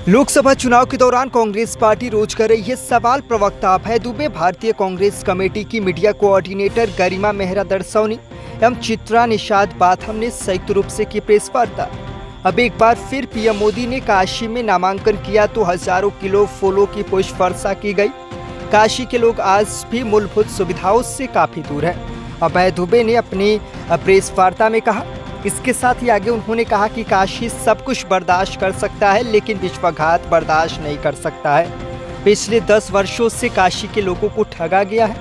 लोकसभा चुनाव के दौरान कांग्रेस पार्टी रोज कर रही है सवाल। प्रवक्ता अभय दुबे, भारतीय कांग्रेस कमेटी की मीडिया कोऑर्डिनेटर गरिमा मेहरा दरसौनी एवं चित्रा निषाद बाथम ने संयुक्त रूप से की प्रेस वार्ता। अब एक बार फिर पीएम मोदी ने काशी में नामांकन किया तो हजारों किलो फूलों की पुष्प वर्षा की गई। काशी के लोग आज भी मूलभूत सुविधाओं से काफी दूर हैं, अभय दुबे ने अपनी प्रेस वार्ता में कहा। इसके साथ ही आगे उन्होंने कहा कि काशी सब कुछ बर्दाश्त कर सकता है, लेकिन विश्वासघात बर्दाश्त नहीं कर सकता है। पिछले 10 वर्षों से काशी के लोगों को ठगा गया है।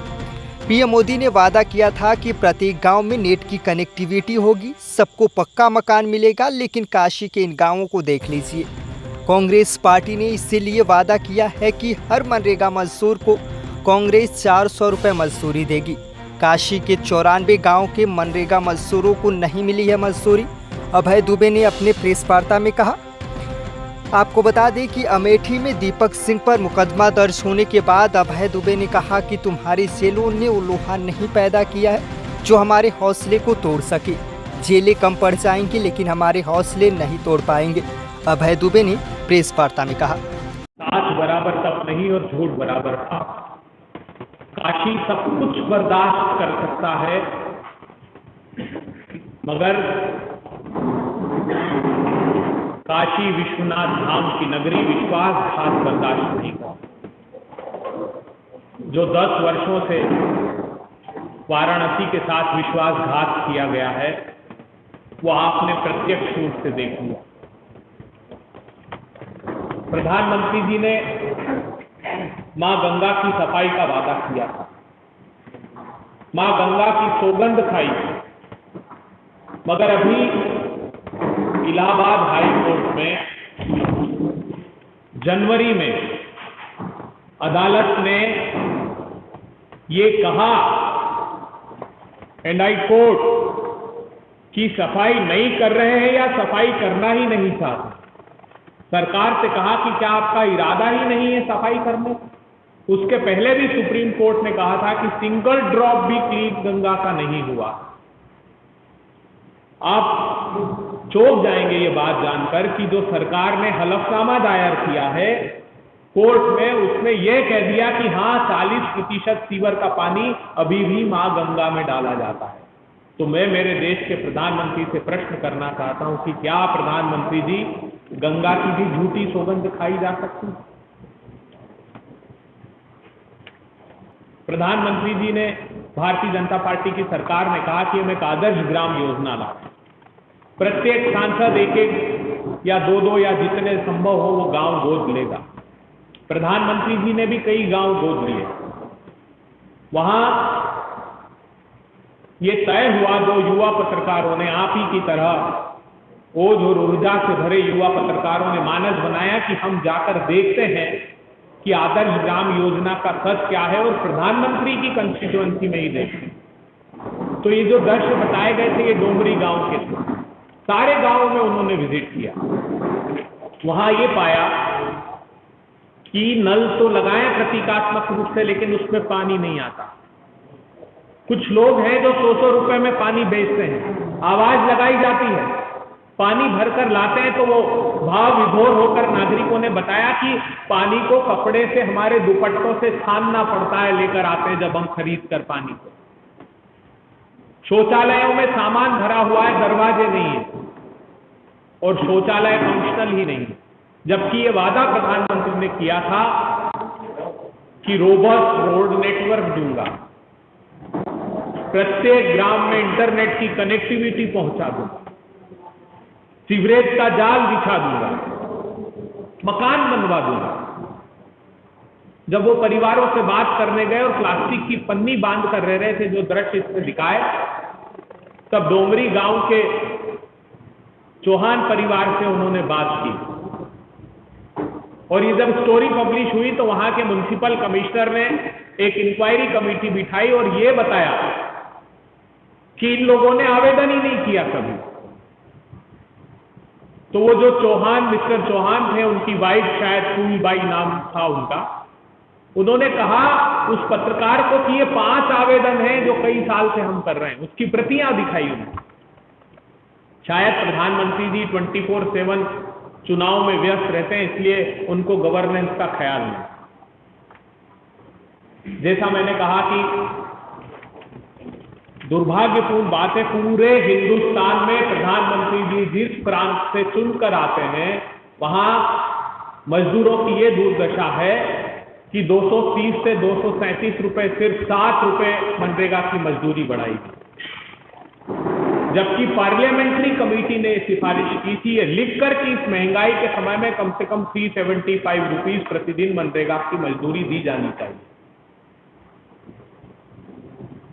पीएम मोदी ने वादा किया था कि प्रत्येक गांव में नेट की कनेक्टिविटी होगी, सबको पक्का मकान मिलेगा, लेकिन काशी के इन गांवों को देख लीजिए। कांग्रेस पार्टी ने इसीलिए वादा किया है कि हर मनरेगा मजदूर को कांग्रेस 400 रुपये मजदूरी देगी। काशी के 94 गांव के मनरेगा मजदूरों को नहीं मिली है मजदूरी, अभय दुबे ने अपने प्रेस वार्ता में कहा। आपको बता दें कि अमेठी में दीपक सिंह पर मुकदमा दर्ज होने के बाद अभय दुबे ने कहा कि तुम्हारी जेलों ने वो लोहा नहीं पैदा किया है जो हमारे हौसले को तोड़ सके। जेलें कम पड़ जाएंगी, लेकिन हमारे हौसले नहीं तोड़ पाएंगे, अभय दुबे ने प्रेस वार्ता में कहा। साच बराबर तप नहीं और झूठ बराबर पाप। काशी सब कुछ बर्दाश्त कर सकता है, मगर काशी विश्वनाथ धाम की नगरी विश्वासघात बर्दाश्त नहीं कर। जो 10 वर्षों से वाराणसी के साथ विश्वासघात किया गया है, वो आपने प्रत्यक्ष रूप से देख लिया। प्रधानमंत्री जी ने मां गंगा की सफाई का वादा किया था, मां गंगा की सौगंध खाई, मगर अभी इलाहाबाद हाई कोर्ट में जनवरी में अदालत ने ये कहा, एंड आई कोर्ट, कि सफाई नहीं कर रहे हैं या सफाई करना ही नहीं चाहते। सरकार से कहा कि क्या आपका इरादा ही नहीं है सफाई करने। उसके पहले भी सुप्रीम कोर्ट ने कहा था कि सिंगल ड्रॉप भी क्लीन गंगा का नहीं हुआ। आप चौंक जाएंगे ये बात जानकर कि जो सरकार ने हलफनामा दायर किया है कोर्ट में, उसमें यह कह दिया कि हाँ 40% सीवर का पानी अभी भी मां गंगा में डाला जाता है। तो मैं मेरे देश के प्रधानमंत्री से प्रश्न करना चाहता हूं कि क्या प्रधानमंत्री जी गंगा की भी झूठी सौगंध खाई जा सकती है? प्रधानमंत्री जी ने, भारतीय जनता पार्टी की सरकार ने कहा कि हम एक आदर्श ग्राम योजना लाएं, प्रत्येक सांसद एक या दो या जितने संभव हो वो गांव गोद लेगा। प्रधानमंत्री जी ने भी कई गांव गोद लिए। वहां ये तय हुआ, दो युवा पत्रकारों ने, आप ही की तरह ओज और ऊर्जा से भरे युवा पत्रकारों ने मानस बनाया कि हम जाकर देखते हैं कि आदर्श ग्राम योजना का सच क्या है और प्रधानमंत्री की कंस्टिट्यूएंसी में ही देखते। तो ये जो दृश्य बताए गए थे ये डोमरी गांव के थे। सारे गांवों में उन्होंने विजिट किया। वहां ये पाया कि नल तो लगाए प्रतीकात्मक रूप से, लेकिन उसमें पानी नहीं आता। कुछ लोग हैं जो 100 रुपए में पानी बेचते हैं, आवाज लगाई जाती है, पानी भरकर लाते हैं तो वो भाव विभोर होकर नागरिकों ने बताया कि पानी को कपड़े से, हमारे दुपट्टों से छानना पड़ता है, लेकर आते हैं जब हम खरीद कर पानी को। शौचालयों में सामान भरा हुआ है, दरवाजे नहीं है और शौचालय फंक्शनल ही नहीं है। जबकि ये वादा प्रधानमंत्री ने किया था कि रोबस्ट रोड नेटवर्क दूंगा, प्रत्येक ग्राम में इंटरनेट की कनेक्टिविटी पहुंचा दूंगा, सीवरेज का जाल बिछा दूंगा, मकान बनवा दूंगा। जब वो परिवारों से बात करने गए और प्लास्टिक की पन्नी बांध कर रह रहे थे, जो दृश्य इसमें दिखाए, तब डोमरी गांव के चौहान परिवार से उन्होंने बात की। और ये जब स्टोरी पब्लिश हुई तो वहां के म्युनिसिपल कमिश्नर ने एक इंक्वायरी कमेटी बिठाई और ये बताया कि इन लोगों ने आवेदन ही नहीं किया कभी। तो वो जो चौहान, मिस्टर चौहान थे, उनकी वाइफ, शायद फूलबाई नाम था उनका, उन्होंने कहा उस पत्रकार को कि ये 5 आवेदन हैं जो कई साल से हम कर रहे हैं। उसकी प्रतियां दिखाई उन्होंने। शायद प्रधानमंत्री जी 24/7 चुनाव में व्यस्त रहते हैं, इसलिए उनको गवर्नेंस का ख्याल नहीं। जैसा मैंने कहा कि दुर्भाग्यपूर्ण बात है, पूरे हिंदुस्तान में प्रधानमंत्री जी जिस प्रांत से चुनकर आते हैं वहां मजदूरों की ये दुर्दशा है कि 230 से 237 रुपए, सिर्फ 7 रुपए मनरेगा की मजदूरी बढ़ाई, जबकि पार्लियामेंट्री कमेटी ने सिफारिश की थी ये लिखकर कि इस महंगाई के समय में कम से कम 375 रुपीज प्रतिदिन मनरेगा की मजदूरी दी जानी चाहिए।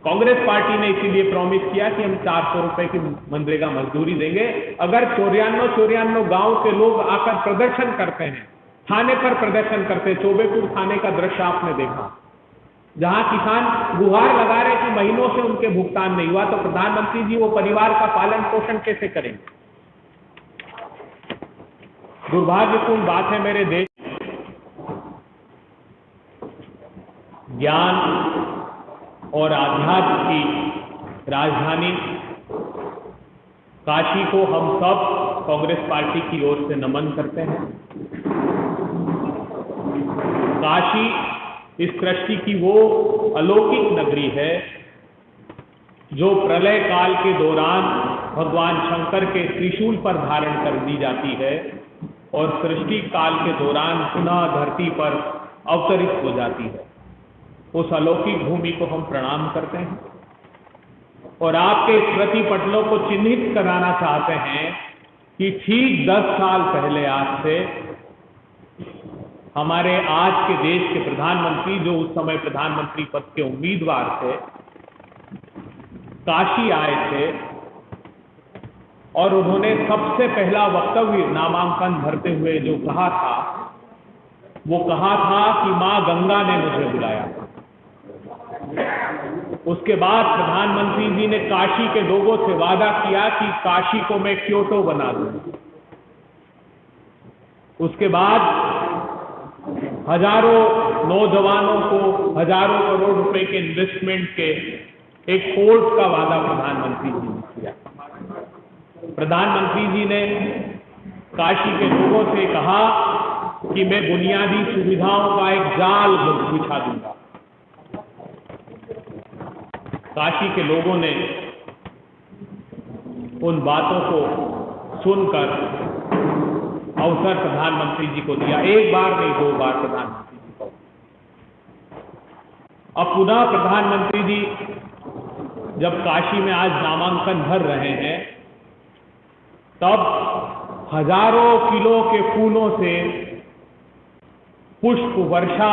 कांग्रेस पार्टी ने इसीलिए प्रॉमिस किया कि हम 400 रुपए की मनरेगा मजदूरी देंगे। अगर 94 गांव के लोग आकर प्रदर्शन करते हैं, थाने पर प्रदर्शन करते हैं, चौबेपुर थाने का दृश्य आपने देखा, जहां किसान गुहार लगा रहे कि महीनों से उनके भुगतान नहीं हुआ, तो प्रधानमंत्री जी वो परिवार का पालन पोषण कैसे करेंगे? दुर्भाग्यपूर्ण बात है मेरे देश ज्ञान और आध्यात्म की राजधानी काशी को हम सब कांग्रेस पार्टी की ओर से नमन करते हैं। काशी इस सृष्टि की वो अलौकिक नगरी है जो प्रलय काल के दौरान भगवान शंकर के त्रिशूल पर धारण कर दी जाती है और सृष्टि काल के दौरान पुनः धरती पर अवतरित हो जाती है। उस अलौकिक भूमि को हम प्रणाम करते हैं और आपके स्मृति पटलों को चिन्हित कराना चाहते हैं कि ठीक 10 साल पहले आज से हमारे आज के देश के प्रधानमंत्री, जो उस समय प्रधानमंत्री पद के उम्मीदवार थे, काशी आए थे और उन्होंने सबसे पहला वक्तव्य नामांकन भरते हुए जो कहा था, वो कहा था कि मां गंगा ने मुझे बुलाया। उसके बाद प्रधानमंत्री जी ने काशी के लोगों से वादा किया कि काशी को मैं क्योटो बना दूंगा। उसके बाद हजारों नौजवानों को हजारों करोड़ रुपए के इन्वेस्टमेंट के एक पोर्ट का वादा प्रधानमंत्री जी ने किया। प्रधानमंत्री जी ने काशी के लोगों से कहा कि मैं बुनियादी सुविधाओं का एक जाल बिछा दूंगा। काशी के लोगों ने उन बातों को सुनकर अवसर प्रधानमंत्री जी को दिया, एक बार नहीं 2 बार प्रधानमंत्री जी को। अब पुनः प्रधानमंत्री जी जब काशी में आज नामांकन भर रहे हैं, तब हजारों किलो के फूलों से पुष्प वर्षा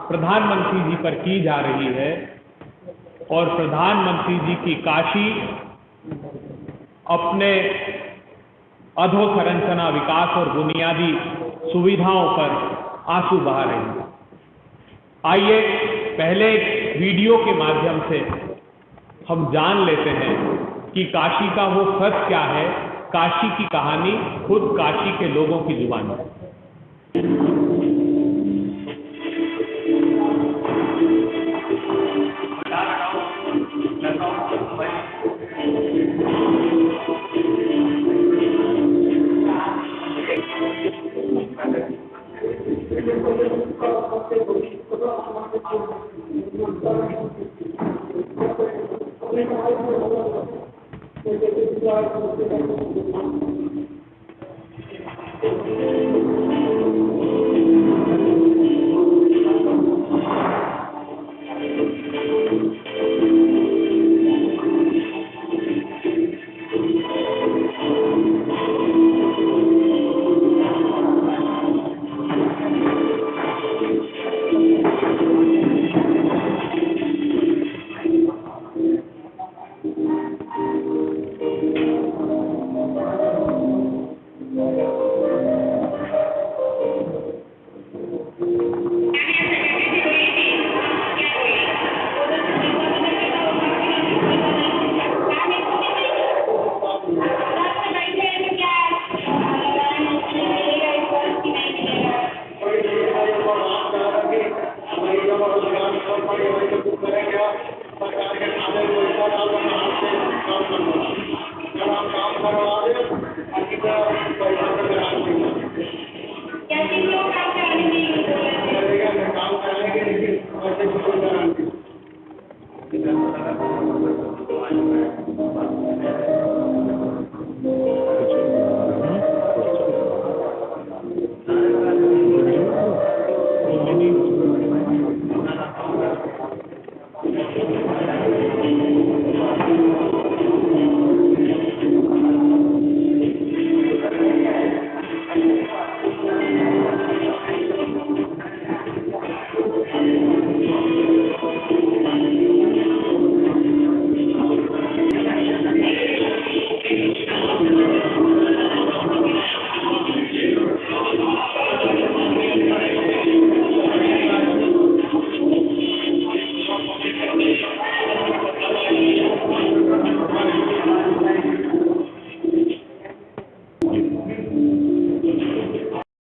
प्रधानमंत्री जी पर की जा रही है और प्रधानमंत्री जी की काशी अपने अधोसंरचना विकास और बुनियादी सुविधाओं पर आंसू बहा रही है। आइए पहले एक वीडियो के माध्यम से हम जान लेते हैं कि काशी का वो सच क्या है, काशी की कहानी खुद काशी के लोगों की जुबान है।